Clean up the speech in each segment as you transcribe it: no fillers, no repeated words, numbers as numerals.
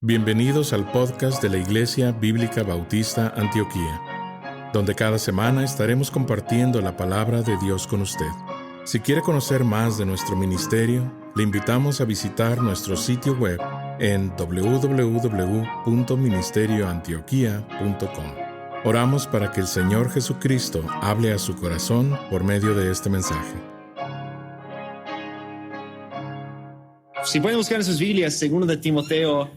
Bienvenidos al podcast de la Iglesia Bíblica Bautista Antioquía, donde cada semana estaremos compartiendo la palabra de Dios con usted. Si quiere conocer más de nuestro ministerio, le invitamos a visitar nuestro sitio web en www.ministerioantioquia.com. Oramos para que el Señor Jesucristo hable a su corazón por medio de este mensaje. Si pueden buscar en sus Biblias, 2 de Timoteo,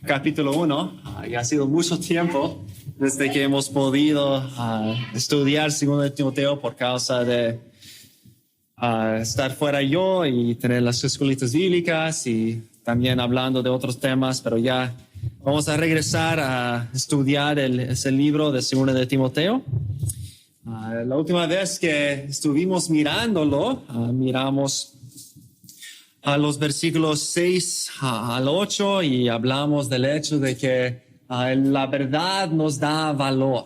capítulo 1. Ya ha sido mucho tiempo desde que hemos podido estudiar 2 de Timoteo por causa de estar fuera yo y tener las escuelitas bíblicas y también hablando de otros temas, pero ya vamos a regresar a estudiar ese libro de 2 de Timoteo. La última vez que estuvimos mirándolo, miramos a los versículos 6 al 8 y hablamos del hecho de que la verdad nos da valor.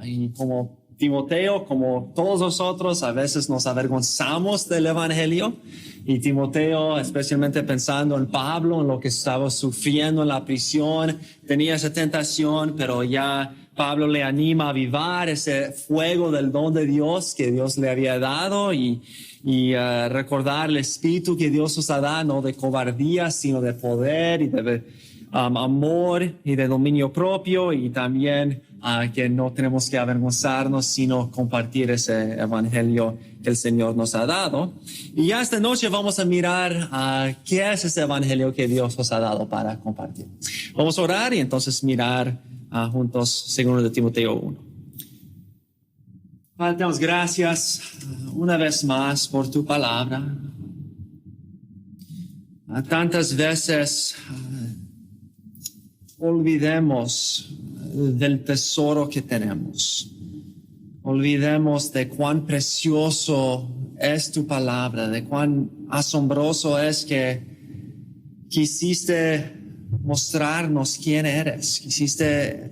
Y como Timoteo, como todos nosotros, a veces nos avergonzamos del evangelio. Y Timoteo, especialmente pensando en Pablo, en lo que estaba sufriendo en la prisión, tenía esa tentación, pero ya Pablo le anima a avivar ese fuego del don de Dios que Dios le había dado y recordar el espíritu que Dios nos ha dado, no de cobardía, sino de poder y de amor y de dominio propio, y también que no tenemos que avergonzarnos, sino compartir ese evangelio que el Señor nos ha dado. Y ya esta noche vamos a mirar qué es ese evangelio que Dios nos ha dado para compartir. Vamos a orar y entonces mirar juntos 2 de Timoteo 1. Padre, te damos gracias una vez más por tu palabra. Tantas veces olvidemos del tesoro que tenemos. Olvidemos de cuán precioso es tu palabra, de cuán asombroso es que quisiste mostrarnos quién eres, quisiste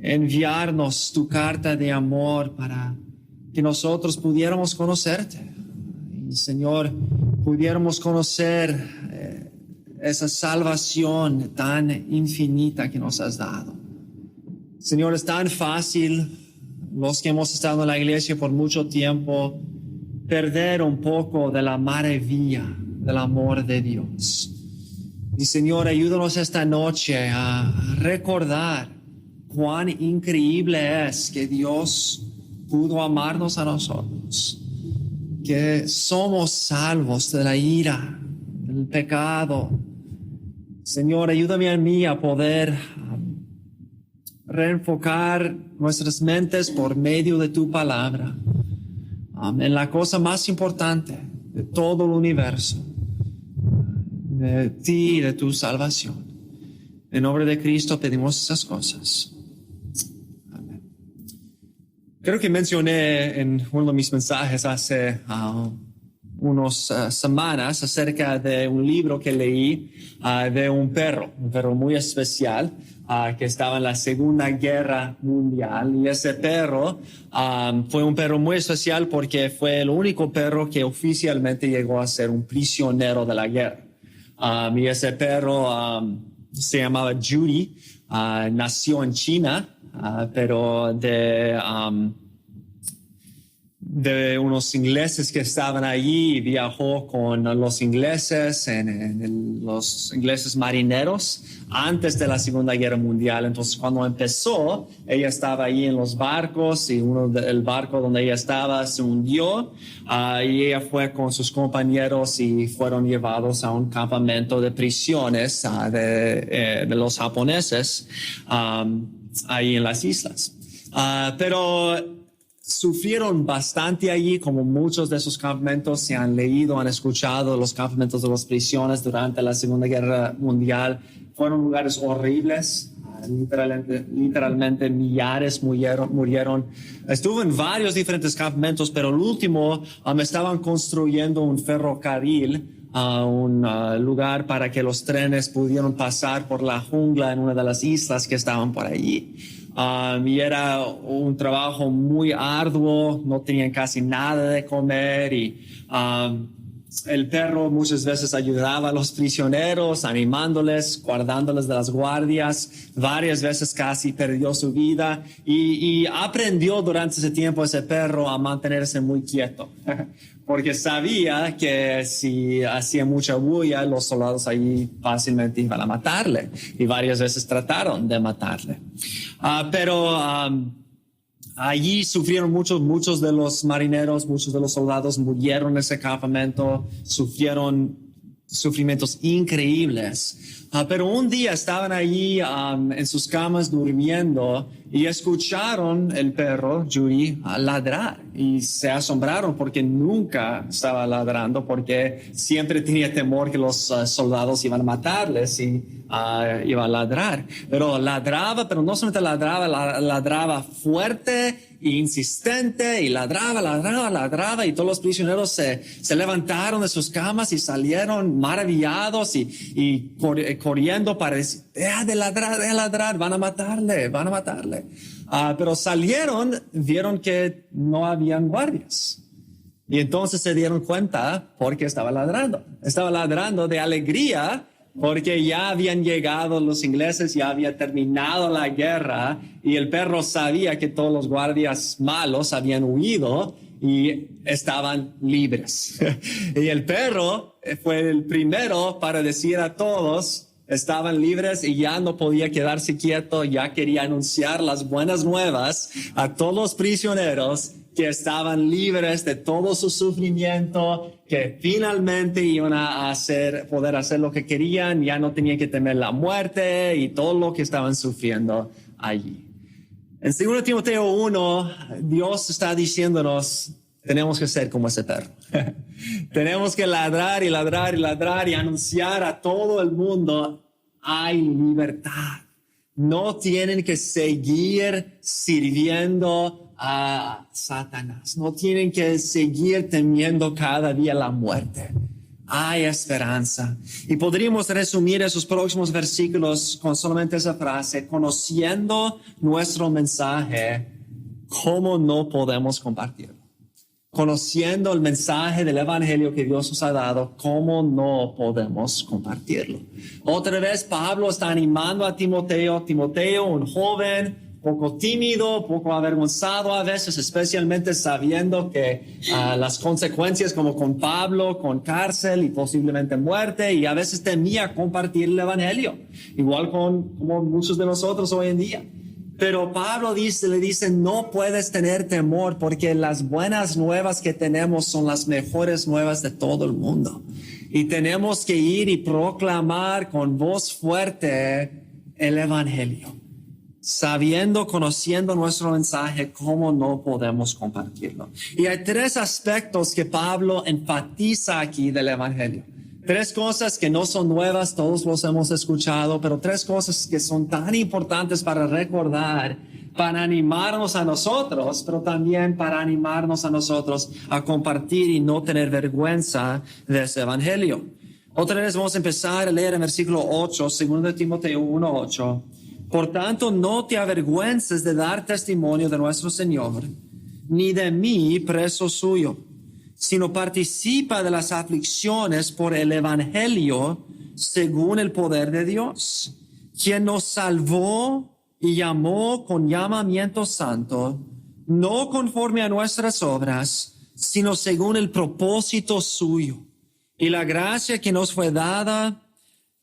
enviarnos tu carta de amor para que nosotros pudiéramos conocerte. Y, Señor, pudiéramos conocer esa salvación tan infinita que nos has dado. Señor, es tan fácil, los que hemos estado en la iglesia por mucho tiempo, perder un poco de la maravilla del amor de Dios. Y, Señor, ayúdanos esta noche a recordar cuán increíble es que Dios pudo amarnos a nosotros, que somos salvos de la ira, del pecado. Señor, ayúdame a mí a poder reenfocar nuestras mentes por medio de tu palabra en la cosa más importante de todo el universo, de ti y de tu salvación. En nombre de Cristo pedimos esas cosas. Amén. Creo que mencioné en uno de mis mensajes hace unas semanas acerca de un libro que leí de un perro muy especial que estaba en la Segunda Guerra Mundial. Y ese perro fue un perro muy especial porque fue el único perro que oficialmente llegó a ser un prisionero de la guerra. Y ese perro se llamaba Judy, nació en China, pero de unos ingleses que estaban allí, viajó con los ingleses, los ingleses marineros, antes de la Segunda Guerra Mundial. Entonces, cuando empezó, ella estaba allí en los barcos y el barco donde ella estaba se hundió y ella fue con sus compañeros y fueron llevados a un campamento de prisiones de los japoneses ahí en las islas. Pero sufrieron bastante allí, como muchos de esos campamentos. Se han leído, han escuchado los campamentos de las prisiones durante la Segunda Guerra Mundial. Fueron lugares horribles. Literalmente millares murieron. Estuve en varios diferentes campamentos, pero el último estaban construyendo un ferrocarril un lugar para que los trenes pudieran pasar por la jungla en una de las islas que estaban por allí. Y era un trabajo muy arduo, no tenían casi nada de comer y El perro muchas veces ayudaba a los prisioneros, animándoles, guardándoles de las guardias. Varias veces casi perdió su vida y aprendió durante ese tiempo ese perro a mantenerse muy quieto. Porque sabía que si hacía mucha bulla, los soldados ahí fácilmente iban a matarle. Y varias veces trataron de matarle. Allí sufrieron muchos de los marineros, muchos de los soldados murieron en ese campamento, sufrieron sufrimientos increíbles. Pero un día estaban allí en sus camas durmiendo y escucharon el perro, Judy, ladrar. Y se asombraron porque nunca estaba ladrando, porque siempre tenía temor que los soldados iban a matarles y iba a ladrar. Pero ladraba, pero no solamente ladraba fuerte e insistente, y ladraba, y todos los prisioneros se levantaron de sus camas y salieron maravillados y corriendo para decir, deja de ladrar, van a matarle. Pero salieron, vieron que no habían guardias. Y entonces se dieron cuenta porque estaba ladrando. Estaba ladrando de alegría porque ya habían llegado los ingleses, ya había terminado la guerra y el perro sabía que todos los guardias malos habían huido y estaban libres. Y el perro fue el primero para decir a todos, estaban libres y ya no podía quedarse quieto, ya quería anunciar las buenas nuevas a todos los prisioneros que estaban libres de todo su sufrimiento, que finalmente iban a poder hacer lo que querían, ya no tenían que temer la muerte y todo lo que estaban sufriendo allí. En 2 Timoteo 1, Dios está diciéndonos, tenemos que ser como ese perro. Tenemos que ladrar y anunciar a todo el mundo, hay libertad. No tienen que seguir sirviendo a Satanás. No tienen que seguir temiendo cada día la muerte. Hay esperanza. Y podríamos resumir esos próximos versículos con solamente esa frase, conociendo nuestro mensaje, ¿cómo no podemos compartirlo? Conociendo el mensaje del evangelio que Dios nos ha dado, ¿cómo no podemos compartirlo? Otra vez Pablo está animando a Timoteo, un joven, poco tímido, poco avergonzado a veces, especialmente sabiendo que las consecuencias como con Pablo, con cárcel y posiblemente muerte, y a veces temía compartir el evangelio, igual como muchos de nosotros hoy en día. Pero Pablo le dice, no puedes tener temor porque las buenas nuevas que tenemos son las mejores nuevas de todo el mundo. Y tenemos que ir y proclamar con voz fuerte el evangelio. Conociendo nuestro mensaje, ¿cómo no podemos compartirlo? Y hay 3 aspectos que Pablo enfatiza aquí del evangelio. 3 cosas que no son nuevas, todos los hemos escuchado, pero 3 cosas que son tan importantes para recordar, para animarnos a nosotros, pero también para animarnos a nosotros a compartir y no tener vergüenza de ese evangelio. Otra vez vamos a empezar a leer en versículo 8, 2 Timoteo 1:8. Por tanto, no te avergüences de dar testimonio de nuestro Señor, ni de mí, preso suyo, sino participa de las aflicciones por el evangelio según el poder de Dios, quien nos salvó y llamó con llamamiento santo, no conforme a nuestras obras, sino según el propósito suyo, y la gracia que nos fue dada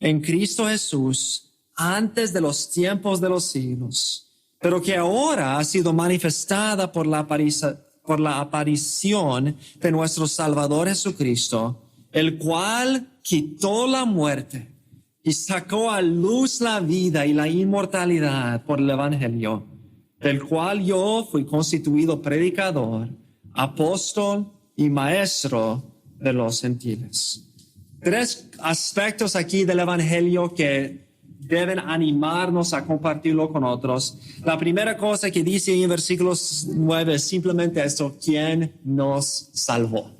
en Cristo Jesús antes de los tiempos de los siglos, pero que ahora ha sido manifestada por la aparición de nuestro Salvador Jesucristo, el cual quitó la muerte y sacó a luz la vida y la inmortalidad por el evangelio, del cual yo fui constituido predicador, apóstol y maestro de los gentiles. 3 aspectos aquí del evangelio que deben animarnos a compartirlo con otros. La primera cosa que dice en versículos 9 es simplemente esto: ¿quién nos salvó?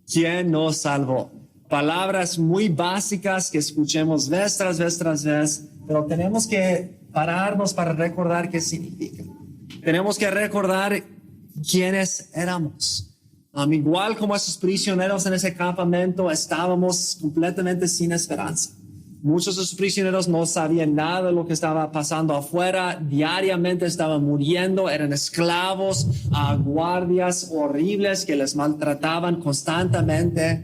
¿Quién nos salvó? Palabras muy básicas que escuchemos vez tras vez, pero tenemos que pararnos para recordar qué significa. Tenemos que recordar quiénes éramos. Igual como esos prisioneros en ese campamento, estábamos completamente sin esperanza. Muchos de esos prisioneros no sabían nada de lo que estaba pasando afuera. Diariamente estaban muriendo, eran esclavos a guardias horribles que les maltrataban constantemente.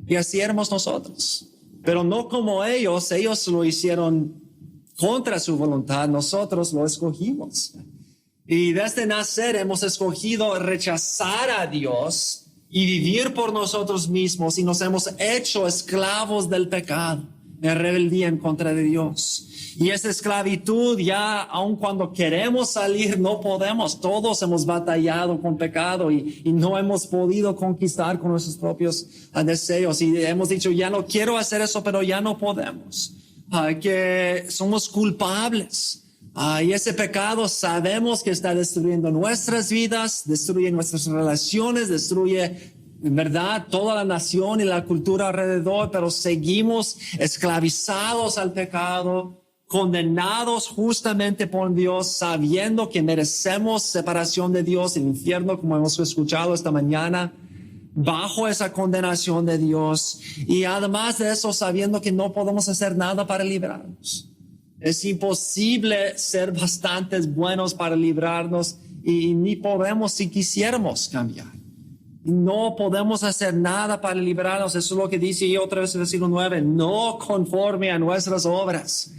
Y así éramos nosotros. Pero no como ellos lo hicieron contra su voluntad, nosotros lo escogimos. Y desde nacer hemos escogido rechazar a Dios y vivir por nosotros mismos y nos hemos hecho esclavos del pecado, en rebeldía en contra de Dios. Y esa esclavitud ya, aun cuando queremos salir, no podemos. Todos hemos batallado con pecado y no hemos podido conquistar con nuestros propios deseos. Y hemos dicho, ya no quiero hacer eso, pero ya no podemos. Que somos culpables. Y ese pecado sabemos que está destruyendo nuestras vidas, destruye nuestras relaciones, destruye, en verdad, toda la nación y la cultura alrededor, pero seguimos esclavizados al pecado, condenados justamente por Dios, sabiendo que merecemos separación de Dios, el infierno, como hemos escuchado esta mañana, bajo esa condenación de Dios. Y además de eso, sabiendo que no podemos hacer nada para librarnos. Es imposible ser bastantes buenos para librarnos y ni podemos si quisiéramos cambiar. No podemos hacer nada para librarnos. Eso es lo que dice y otra vez el versículo 9. No conforme a nuestras obras.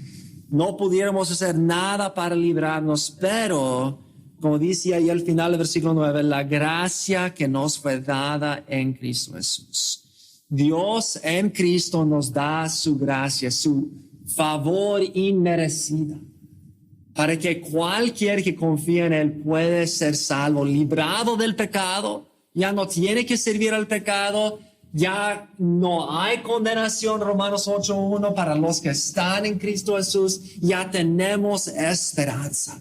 No pudiéramos hacer nada para librarnos, pero, como dice ahí al final del versículo 9, la gracia que nos fue dada en Cristo Jesús. Dios en Cristo nos da su gracia, su favor inmerecida, para que cualquier que confíe en Él puede ser salvo, librado del pecado, ya no tiene que servir al pecado, ya no hay condenación, Romanos 8:1, para los que están en Cristo Jesús, ya tenemos esperanza.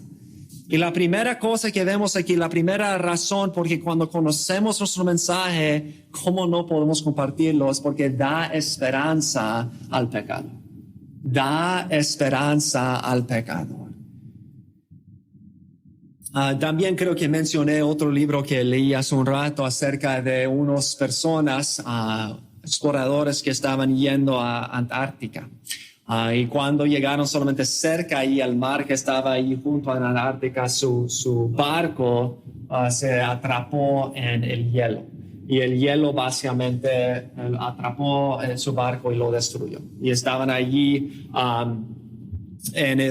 Y la primera cosa que vemos aquí, la primera razón, porque cuando conocemos nuestro mensaje, ¿cómo no podemos compartirlo? Es porque da esperanza al pecado. Da esperanza al pecador. También creo que mencioné otro libro que leí hace un rato acerca de unas personas, exploradores que estaban yendo a Antártica. Y cuando llegaron solamente cerca ahí al mar que estaba ahí junto a la Antártica, su barco se atrapó en el hielo. Y el hielo básicamente atrapó su barco y lo destruyó. Y estaban allí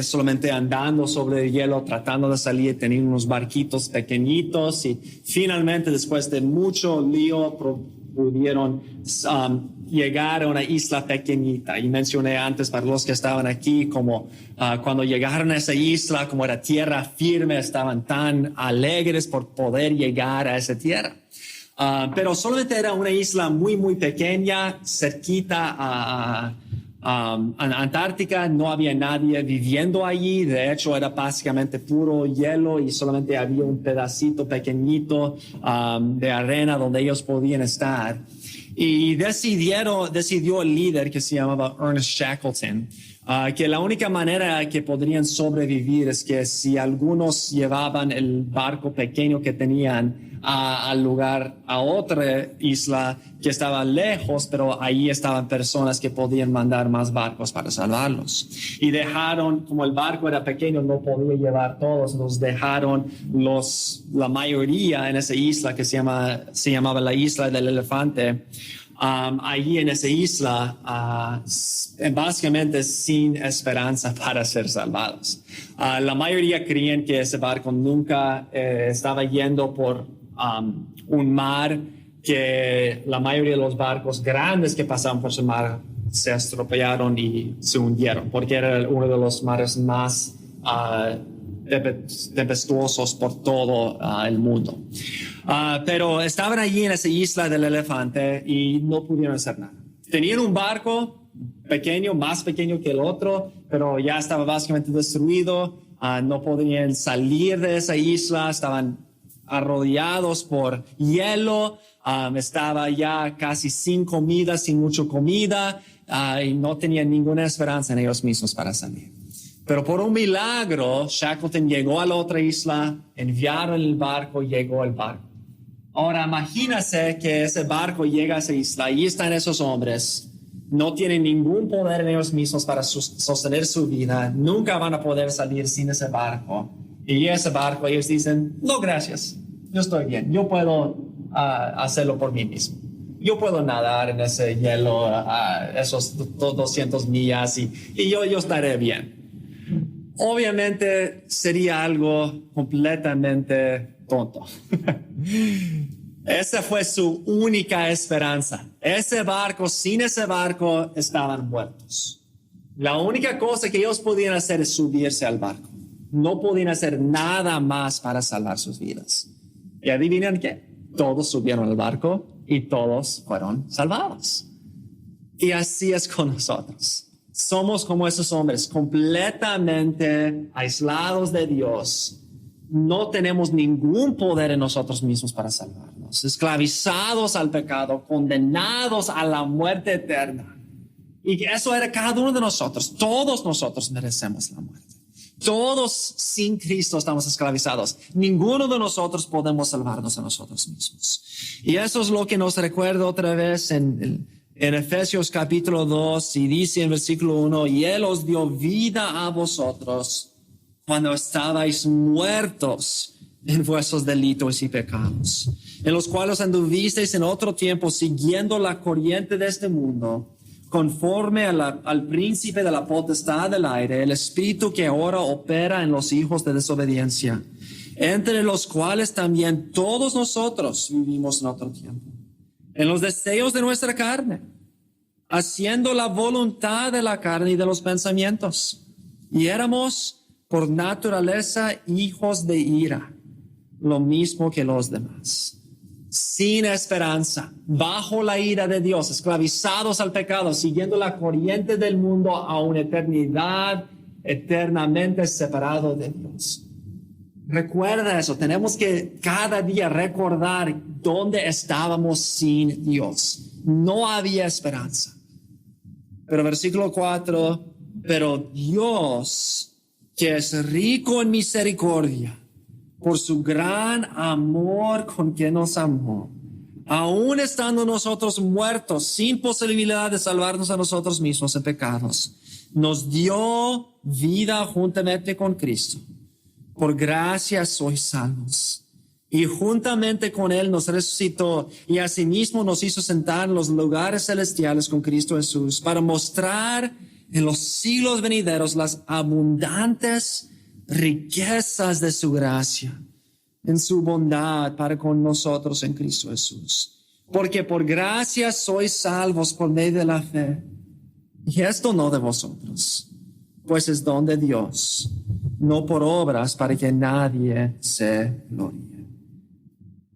solamente andando sobre el hielo, tratando de salir, teniendo unos barquitos pequeñitos. Y finalmente, después de mucho lío, pudieron llegar a una isla pequeñita. Y mencioné antes para los que estaban aquí, como cuando llegaron a esa isla, como era tierra firme, estaban tan alegres por poder llegar a esa tierra. Pero solamente era una isla muy, muy pequeña, cerquita a Antártica. No había nadie viviendo allí. De hecho, era básicamente puro hielo y solamente había un pedacito pequeñito de arena donde ellos podían estar. Y decidió el líder, que se llamaba Ernest Shackleton, que la única manera que podrían sobrevivir es que si algunos llevaban el barco pequeño que tenían al lugar, a otra isla que estaba lejos, pero ahí estaban personas que podían mandar más barcos para salvarlos. Y dejaron, como el barco era pequeño, no podía llevar todos, los dejaron la mayoría en esa isla que se llamaba la Isla del Elefante. Allí en esa isla, básicamente sin esperanza para ser salvados. La mayoría creían que ese barco nunca estaba yendo por un mar, que la mayoría de los barcos grandes que pasaban por ese mar se estropearon y se hundieron, porque era uno de los mares más tempestuosos por todo el mundo. Pero estaban allí en esa isla del elefante y no pudieron hacer nada. Tenían un barco pequeño, más pequeño que el otro, pero ya estaba básicamente destruido. No podían salir de esa isla, estaban arrodeados por hielo. Estaba ya casi sin comida, sin mucha comida, y no tenían ninguna esperanza en ellos mismos para salir. Pero por un milagro, Shackleton llegó a la otra isla, enviaron el barco, llegó el barco. Ahora imagínense que ese barco llega a esa isla, ahí están esos hombres, no tienen ningún poder en ellos mismos para sostener su vida, nunca van a poder salir sin ese barco. Y ese barco ellos dicen, no gracias, yo estoy bien, yo puedo hacerlo por mí mismo. Yo puedo nadar en ese hielo esos 200 millas y yo estaré bien. Obviamente sería algo completamente tonto. Esa fue su única esperanza. Sin ese barco estaban muertos. La única cosa que ellos podían hacer es subirse al barco. No podían hacer nada más para salvar sus vidas. Y adivinen qué, todos subieron al barco y todos fueron salvados. Y así es con nosotros. Somos como esos hombres, completamente aislados de Dios. No tenemos ningún poder en nosotros mismos para salvarnos. Esclavizados al pecado, condenados a la muerte eterna. Y eso era cada uno de nosotros. Todos nosotros merecemos la muerte. Todos sin Cristo estamos esclavizados. Ninguno de nosotros podemos salvarnos a nosotros mismos. Y eso es lo que nos recuerda otra vez en Efesios capítulo 2, y dice en versículo 1, y Él os dio vida a vosotros cuando estabais muertos en vuestros delitos y pecados, en los cuales anduvisteis en otro tiempo siguiendo la corriente de este mundo, conforme al príncipe de la potestad del aire, el espíritu que ahora opera en los hijos de desobediencia, entre los cuales también todos nosotros vivimos en otro tiempo, en los deseos de nuestra carne, haciendo la voluntad de la carne y de los pensamientos, y éramos por naturaleza hijos de ira, lo mismo que los demás. Sin esperanza, bajo la ira de Dios, esclavizados al pecado, siguiendo la corriente del mundo a una eternidad eternamente separado de Dios. Recuerda eso, tenemos que cada día recordar dónde estábamos sin Dios. No había esperanza. Pero versículo 4, pero Dios, que es rico en misericordia, por su gran amor con que nos amó, aun estando nosotros muertos, sin posibilidad de salvarnos a nosotros mismos en pecados, nos dio vida juntamente con Cristo. Por gracia sois salvos. Y juntamente con Él nos resucitó y asimismo nos hizo sentar en los lugares celestiales con Cristo Jesús, para mostrar en los siglos venideros las abundantes riquezas de su gracia, en su bondad para con nosotros en Cristo Jesús. Porque por gracia sois salvos por medio de la fe. Y esto no de vosotros, pues es don de Dios, no por obras para que nadie se gloríe.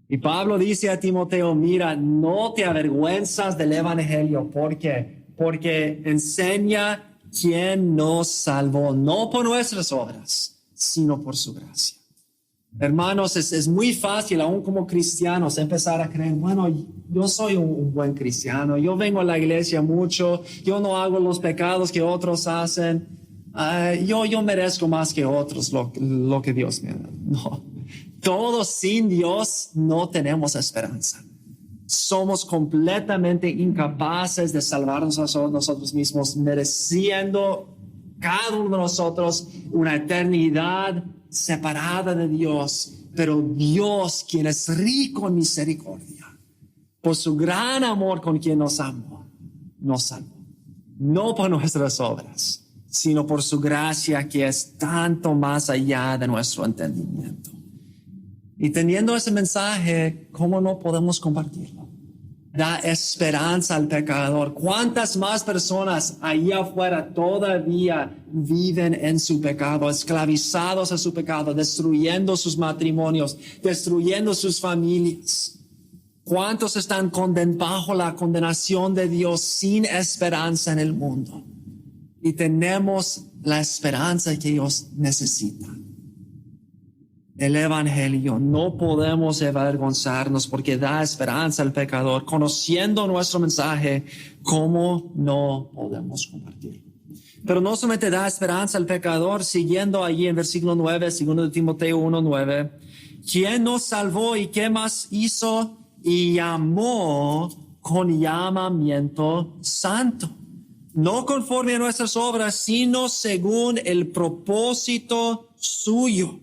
Y Pablo dice a Timoteo, mira, no te avergüenzas del evangelio, porque enseña quién nos salvó, no por nuestras obras, sino por su gracia. Hermanos, es muy fácil, aún como cristianos, empezar a creer, bueno, yo soy un buen cristiano, yo vengo a la iglesia mucho, yo no hago los pecados que otros hacen, yo merezco más que otros lo que Dios me da. No, todos sin Dios no tenemos esperanza. Somos completamente incapaces de salvarnos a nosotros mismos, mereciendo cada uno de nosotros una eternidad separada de Dios. Pero Dios, quien es rico en misericordia, por su gran amor con quien nos amó, nos salvó. No por nuestras obras, sino por su gracia, que es tanto más allá de nuestro entendimiento. Y teniendo ese mensaje, ¿cómo no podemos compartirlo? Da esperanza al pecador. ¿Cuántas más personas allá afuera todavía viven en su pecado, esclavizados a su pecado, destruyendo sus matrimonios, destruyendo sus familias? ¿Cuántos están bajo la condenación de Dios, sin esperanza en el mundo? Y tenemos la esperanza que ellos necesitan. El evangelio, no podemos avergonzarnos porque da esperanza al pecador. Conociendo nuestro mensaje, ¿cómo no podemos compartirlo? Pero no solamente da esperanza al pecador, siguiendo allí en versículo 9, 2 Timoteo 1:9, ¿quién nos salvó y qué más hizo? Y llamó con llamamiento santo, no conforme a nuestras obras, sino según el propósito suyo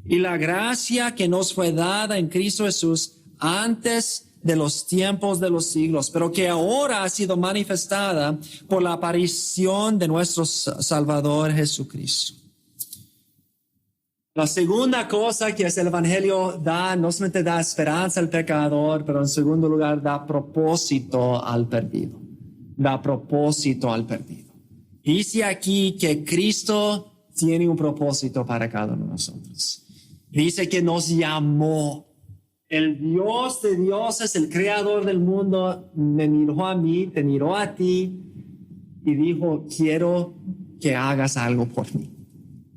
y la gracia que nos fue dada en Cristo Jesús antes de los tiempos de los siglos, pero que ahora ha sido manifestada por la aparición de nuestro Salvador Jesucristo. La segunda cosa que es el Evangelio da, no solamente da esperanza al pecador, pero en segundo lugar da propósito al perdido. Da propósito al perdido. Dice aquí que Cristo tiene un propósito para cada uno de nosotros. Dice que nos llamó. El Dios de dioses, el creador del mundo, me miró a mí, te miró a ti y dijo, quiero que hagas algo por mí.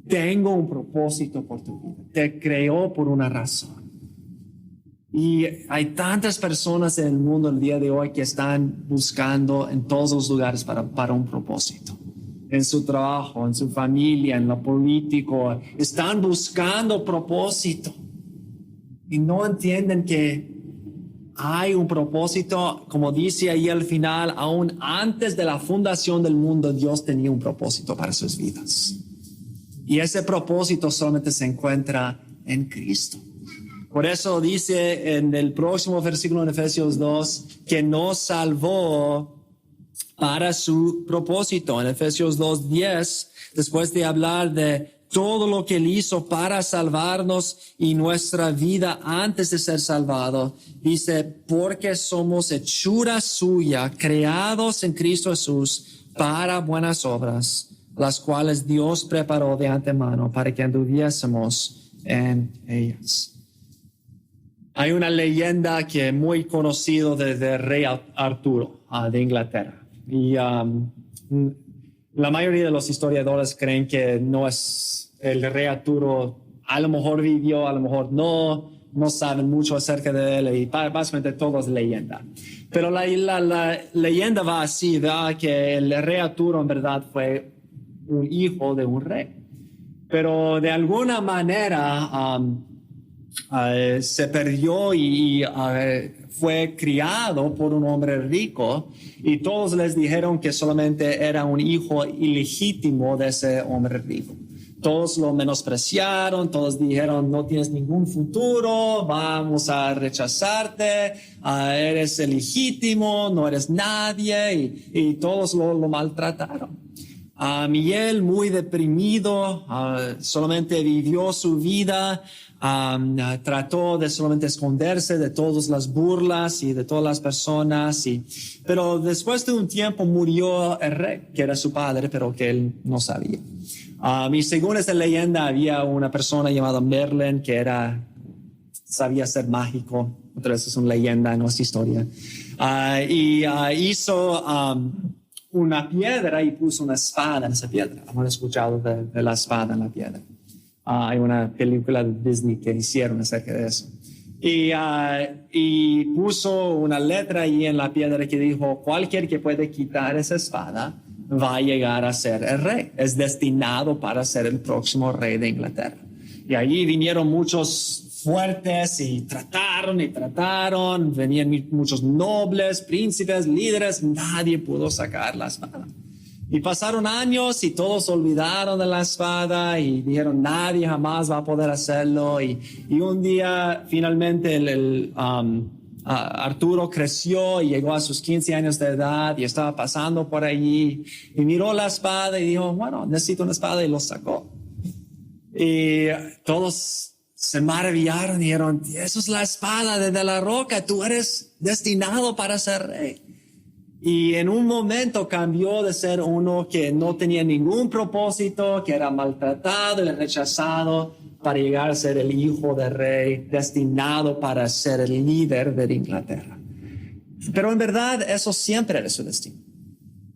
Tengo un propósito por tu vida. Te creó por una razón. Y hay tantas personas en el mundo el día de hoy que están buscando en todos los lugares para un propósito. En su trabajo, en su familia, en lo político. Están buscando propósito. Y no entienden que hay un propósito, como dice ahí al final, aún antes de la fundación del mundo, Dios tenía un propósito para sus vidas. Y ese propósito solamente se encuentra en Cristo. Por eso dice en el próximo versículo en Efesios 2 que nos salvó para su propósito. En Efesios 2:10, después de hablar de todo lo que Él hizo para salvarnos y nuestra vida antes de ser salvado, dice, porque somos hechura suya, creados en Cristo Jesús para buenas obras, las cuales Dios preparó de antemano para que anduviésemos en ellas. Hay una leyenda que es muy conocida de rey Arturo de Inglaterra. Y la mayoría de los historiadores creen que no es el rey Arturo, a lo mejor vivió, a lo mejor no saben mucho acerca de él y básicamente todo es leyenda. Pero la leyenda va así, ¿verdad? Que el rey Arturo en verdad fue un hijo de un rey. Pero de alguna manera se perdió y fue criado por un hombre rico y todos les dijeron que solamente era un hijo ilegítimo de ese hombre rico. Todos lo menospreciaron, todos dijeron no tienes ningún futuro, vamos a rechazarte, eres ilegítimo, no eres nadie y todos lo maltrataron. Miguel, muy deprimido, solamente vivió su vida, trató de solamente esconderse de todas las burlas y de todas las personas, pero después de un tiempo murió el rey, que era su padre, pero que él no sabía. Y según esta leyenda, había una persona llamada Merlin que sabía ser mágico. Otra vez es una leyenda, no es historia. Hizo una piedra y puso una espada en esa piedra. ¿Han escuchado de la espada en la piedra? Hay una película de Disney que hicieron acerca de eso. Y puso una letra ahí en la piedra que dijo, cualquier que puede quitar esa espada va a llegar a ser el rey. Es destinado para ser el próximo rey de Inglaterra. Y allí vinieron muchos fuertes y trataron. Venían muchos nobles, príncipes, líderes. Nadie pudo sacar la espada. Y pasaron años y todos olvidaron de la espada y dijeron nadie jamás va a poder hacerlo. Y un día finalmente Arturo creció y llegó a sus 15 años de edad y estaba pasando por allí y miró la espada y dijo, bueno, necesito una espada y lo sacó. Y todos se maravillaron y dijeron, eso es la espada de la roca, tú eres destinado para ser rey. Y en un momento cambió de ser uno que no tenía ningún propósito, que era maltratado y rechazado, para llegar a ser el hijo del rey, destinado para ser el líder de Inglaterra. Pero en verdad eso siempre era su destino.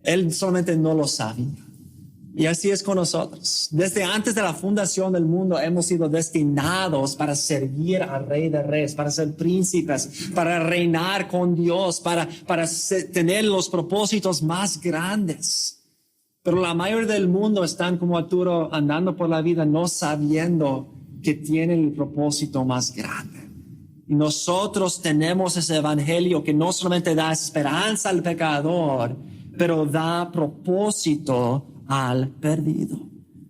Él solamente no lo sabía. Y así es con nosotros. Desde antes de la fundación del mundo hemos sido destinados para servir al Rey de Reyes, para ser príncipes, para reinar con Dios, para tener los propósitos más grandes. Pero la mayoría del mundo están como Arturo andando por la vida no sabiendo que tiene el propósito más grande. Y nosotros tenemos ese evangelio que no solamente da esperanza al pecador, pero da propósito al perdido.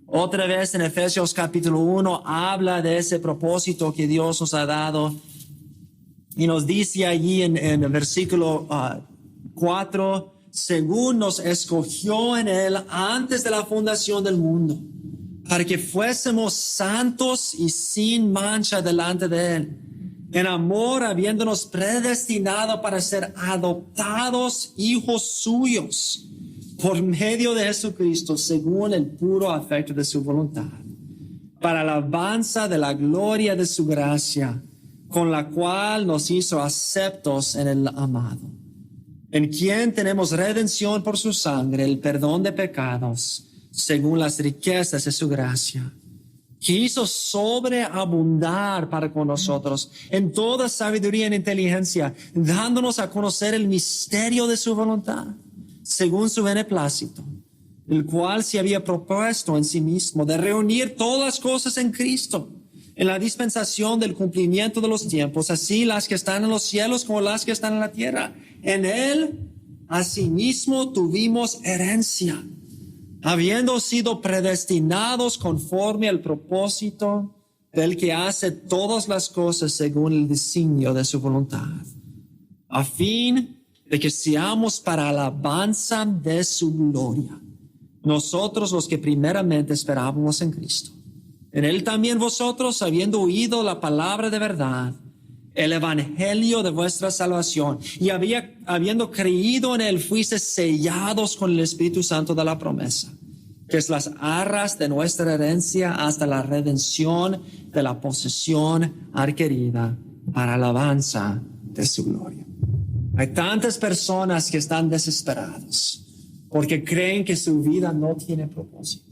Otra vez en Efesios capítulo 1 habla de ese propósito que Dios nos ha dado y nos dice allí en el versículo 4, según nos escogió en Él antes de la fundación del mundo, para que fuésemos santos y sin mancha delante de Él, en amor habiéndonos predestinado para ser adoptados hijos suyos por medio de Jesucristo, según el puro afecto de su voluntad, para alabanza de la gloria de su gracia, con la cual nos hizo aceptos en el amado, en quien tenemos redención por su sangre, el perdón de pecados, según las riquezas de su gracia, que hizo sobreabundar para con nosotros en toda sabiduría e inteligencia, dándonos a conocer el misterio de su voluntad, según su beneplácito, el cual se había propuesto en sí mismo de reunir todas las cosas en Cristo, en la dispensación del cumplimiento de los tiempos, así las que están en los cielos como las que están en la tierra. En Él, asimismo, tuvimos herencia, habiendo sido predestinados conforme al propósito del que hace todas las cosas según el designio de su voluntad, a fin de que seamos para alabanza de su gloria, nosotros los que primeramente esperábamos en Cristo. En Él también vosotros, habiendo oído la palabra de verdad, el evangelio de vuestra salvación, y habiendo creído en Él, fuisteis sellados con el Espíritu Santo de la promesa, que es las arras de nuestra herencia hasta la redención de la posesión adquirida para alabanza de su gloria. Hay tantas personas que están desesperadas porque creen que su vida no tiene propósito.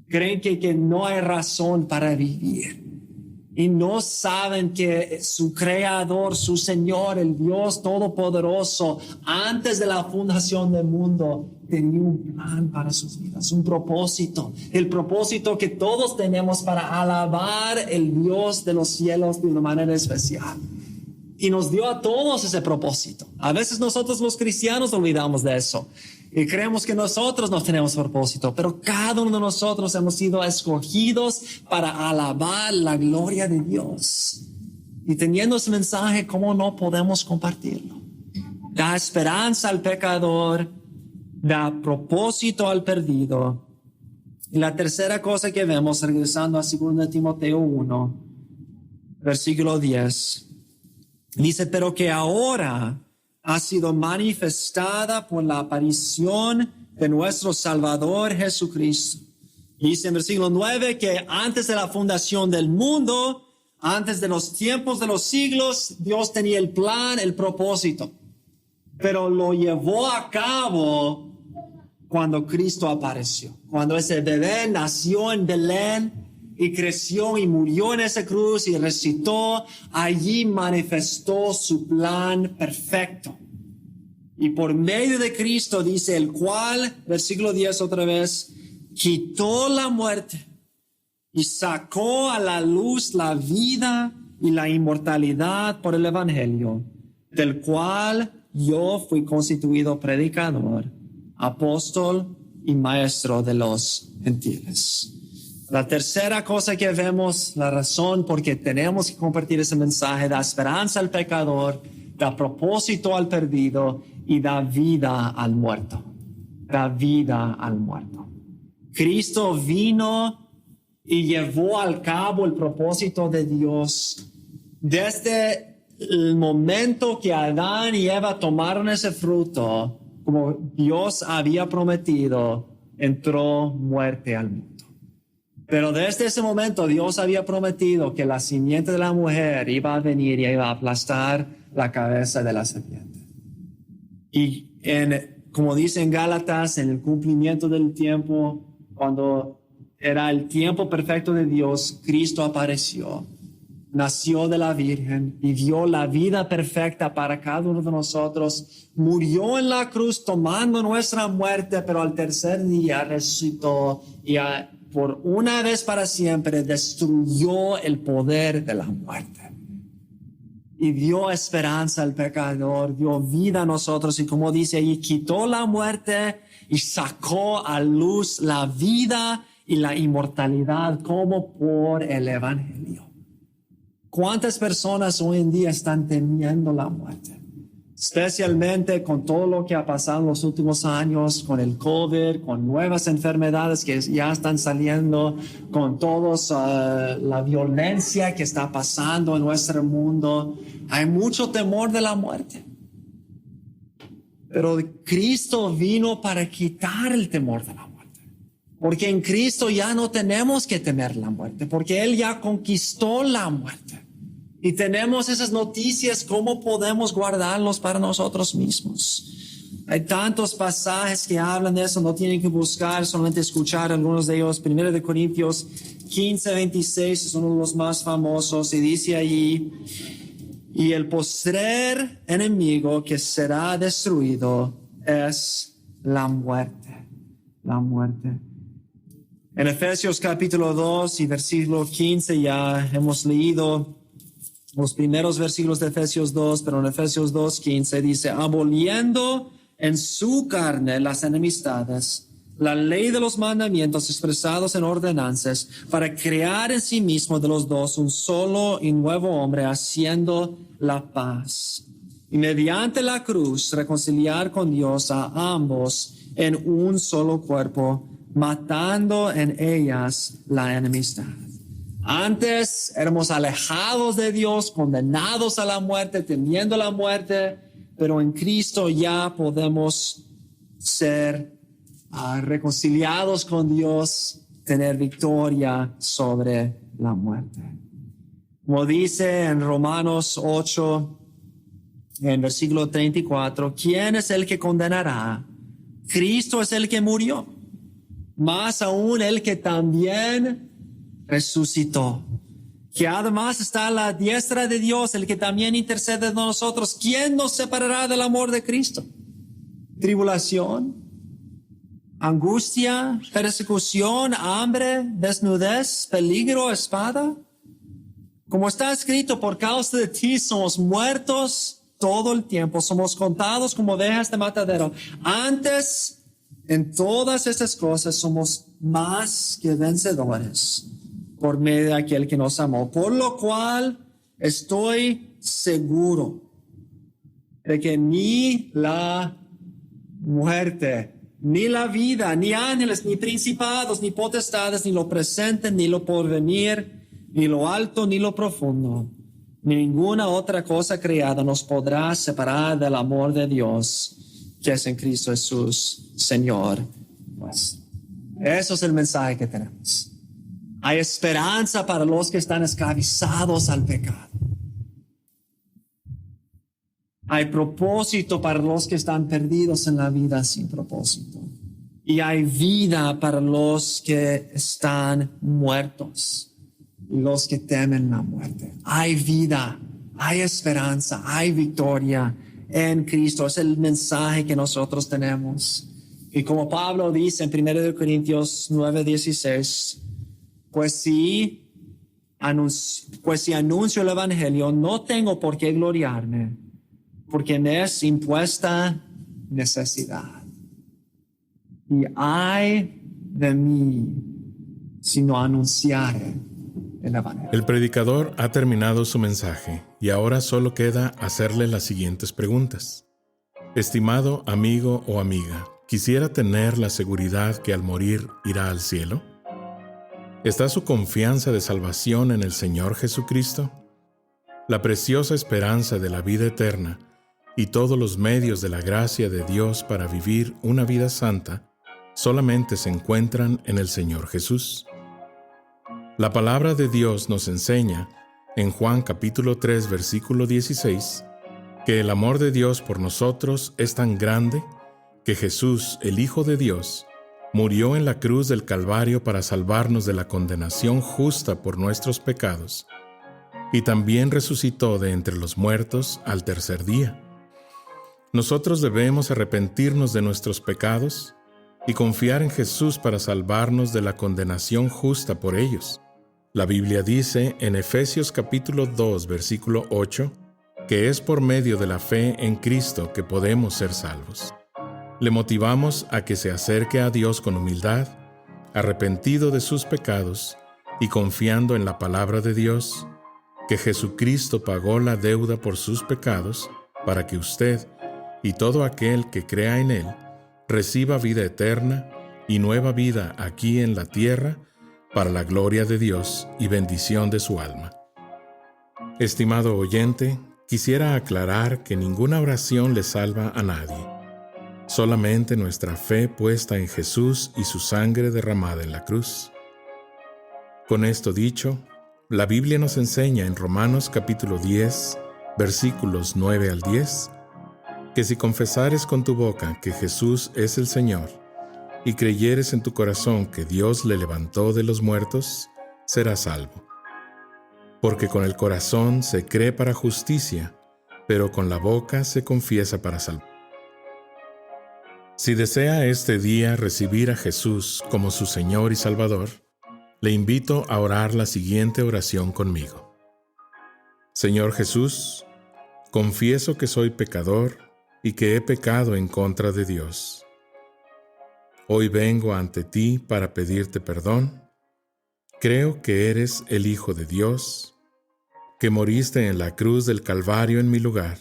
Creen que no hay razón para vivir. Y no saben que su Creador, su Señor, el Dios Todopoderoso, antes de la fundación del mundo, tenía un plan para sus vidas, un propósito. El propósito que todos tenemos para alabar el Dios de los cielos de una manera especial. Y nos dio a todos ese propósito. A veces nosotros los cristianos olvidamos de eso. Y creemos que nosotros no tenemos propósito, pero cada uno de nosotros hemos sido escogidos para alabar la gloria de Dios. Y teniendo ese mensaje, ¿cómo no podemos compartirlo? Da esperanza al pecador, da propósito al perdido. Y la tercera cosa que vemos, regresando a 2 Timoteo 1, versículo 10, dice, pero que ahora ha sido manifestada por la aparición de nuestro Salvador Jesucristo. Dice en versículo 9 que antes de la fundación del mundo, antes de los tiempos de los siglos, Dios tenía el plan, el propósito, pero lo llevó a cabo cuando Cristo apareció. Cuando ese bebé nació en Belén y creció y murió en esa cruz y resucitó, allí manifestó su plan perfecto. Y por medio de Cristo, dice, el cual, versículo 10 otra vez, quitó la muerte y sacó a la luz la vida y la inmortalidad por el Evangelio, del cual yo fui constituido predicador, apóstol y maestro de los gentiles. La tercera cosa que vemos, la razón por que tenemos que compartir ese mensaje, da esperanza al pecador, da propósito al perdido y da vida al muerto. Da vida al muerto. Cristo vino y llevó al cabo el propósito de Dios desde el momento que Adán y Eva tomaron ese fruto, como Dios había prometido, entró muerte al mundo. Pero desde ese momento Dios había prometido que la simiente de la mujer iba a venir y iba a aplastar la cabeza de la serpiente. Y como dice en Gálatas, en el cumplimiento del tiempo, cuando era el tiempo perfecto de Dios, Cristo apareció, nació de la Virgen, vivió la vida perfecta para cada uno de nosotros, murió en la cruz tomando nuestra muerte, pero al tercer día resucitó y por una vez para siempre destruyó el poder de la muerte. Y dio esperanza al pecador, dio vida a nosotros y como dice ahí, quitó la muerte y sacó a luz la vida y la inmortalidad como por el Evangelio. ¿Cuántas personas hoy en día están temiendo la muerte? Especialmente con todo lo que ha pasado en los últimos años, con el COVID, con nuevas enfermedades que ya están saliendo, con la violencia que está pasando en nuestro mundo. Hay mucho temor de la muerte. Pero Cristo vino para quitar el temor de la muerte. Porque en Cristo ya no tenemos que temer la muerte, porque Él ya conquistó la muerte. Y tenemos esas noticias, ¿cómo podemos guardarlos para nosotros mismos? Hay tantos pasajes que hablan de eso, no tienen que buscar, solamente escuchar algunos de ellos. 1 Corintios 15:26 es uno de los más famosos y dice allí, y el postrer enemigo que será destruido es la muerte. La muerte. En Efesios capítulo 2 y versículo 15 ya hemos leído los primeros versículos de Efesios 2, pero en Efesios 2:15 dice, aboliendo en su carne las enemistades, la ley de los mandamientos expresados en ordenanzas, para crear en sí mismo de los dos un solo y nuevo hombre, haciendo la paz. Y mediante la cruz reconciliar con Dios a ambos en un solo cuerpo, matando en ellas la enemistad. Antes éramos alejados de Dios, condenados a la muerte, temiendo la muerte, pero en Cristo ya podemos ser reconciliados con Dios, tener victoria sobre la muerte. Como dice en Romanos 8, en versículo 34, ¿quién es el que condenará? Cristo es el que murió, más aún el que también resucitó, que además está a la diestra de Dios, el que también intercede de nosotros. ¿Quién nos separará del amor de Cristo? ¿Tribulación? ¿Angustia? ¿Persecución? ¿Hambre? ¿Desnudez? ¿Peligro? ¿Espada? Como está escrito, por causa de ti somos muertos todo el tiempo, somos contados como ovejas de matadero. Antes, en todas estas cosas somos más que vencedores por medio de aquel que nos amó. Por lo cual estoy seguro de que ni la muerte, ni la vida, ni ángeles, ni principados, ni potestades, ni lo presente, ni lo porvenir, ni lo alto, ni lo profundo, ni ninguna otra cosa creada nos podrá separar del amor de Dios, que es en Cristo Jesús, Señor nuestro. Eso es el mensaje que tenemos. Hay esperanza para los que están esclavizados al pecado. Hay propósito para los que están perdidos en la vida sin propósito. Y hay vida para los que están muertos y los que temen la muerte. Hay vida, hay esperanza, hay victoria en Cristo. Es el mensaje que nosotros tenemos. Y como Pablo dice en 1 Corintios 9:16, pues si anuncio el Evangelio, no tengo por qué gloriarme, porque me es impuesta necesidad. Y ay de mí si no anunciare el Evangelio. El predicador ha terminado su mensaje y ahora solo queda hacerle las siguientes preguntas. Estimado amigo o amiga, ¿quisiera tener la seguridad que al morir irá al cielo? ¿Está su confianza de salvación en el Señor Jesucristo? La preciosa esperanza de la vida eterna y todos los medios de la gracia de Dios para vivir una vida santa solamente se encuentran en el Señor Jesús. La palabra de Dios nos enseña, en Juan capítulo 3, versículo 16, que el amor de Dios por nosotros es tan grande que Jesús, el Hijo de Dios, murió en la cruz del Calvario para salvarnos de la condenación justa por nuestros pecados, y también resucitó de entre los muertos al tercer día. Nosotros debemos arrepentirnos de nuestros pecados, y confiar en Jesús para salvarnos de la condenación justa por ellos. La Biblia dice en Efesios capítulo 2, versículo 8, que es por medio de la fe en Cristo que podemos ser salvos. Le motivamos a que se acerque a Dios con humildad, arrepentido de sus pecados y confiando en la palabra de Dios, que Jesucristo pagó la deuda por sus pecados para que usted y todo aquel que crea en Él reciba vida eterna y nueva vida aquí en la tierra para la gloria de Dios y bendición de su alma. Estimado oyente, quisiera aclarar que ninguna oración le salva a nadie. Solamente nuestra fe puesta en Jesús y su sangre derramada en la cruz. Con esto dicho, la Biblia nos enseña en Romanos capítulo 10, versículos 9 al 10, que si confesares con tu boca que Jesús es el Señor y creyeres en tu corazón que Dios le levantó de los muertos, serás salvo. Porque con el corazón se cree para justicia, pero con la boca se confiesa para salvación. Si desea este día recibir a Jesús como su Señor y Salvador, le invito a orar la siguiente oración conmigo. Señor Jesús, confieso que soy pecador y que he pecado en contra de Dios. Hoy vengo ante ti para pedirte perdón. Creo que eres el Hijo de Dios, que moriste en la cruz del Calvario en mi lugar.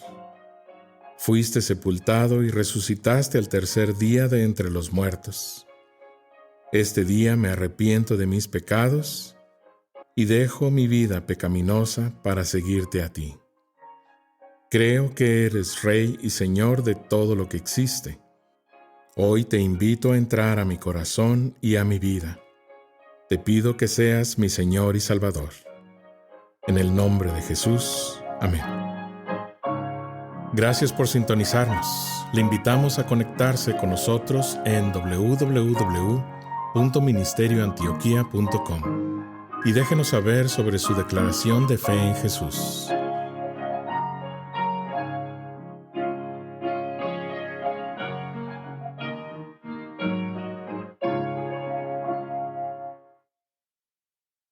Fuiste sepultado y resucitaste al tercer día de entre los muertos. Este día me arrepiento de mis pecados y dejo mi vida pecaminosa para seguirte a ti. Creo que eres Rey y Señor de todo lo que existe. Hoy te invito a entrar a mi corazón y a mi vida. Te pido que seas mi Señor y Salvador. En el nombre de Jesús. Amén. Gracias por sintonizarnos. Le invitamos a conectarse con nosotros en www.ministerioantioquia.com y déjenos saber sobre su declaración de fe en Jesús.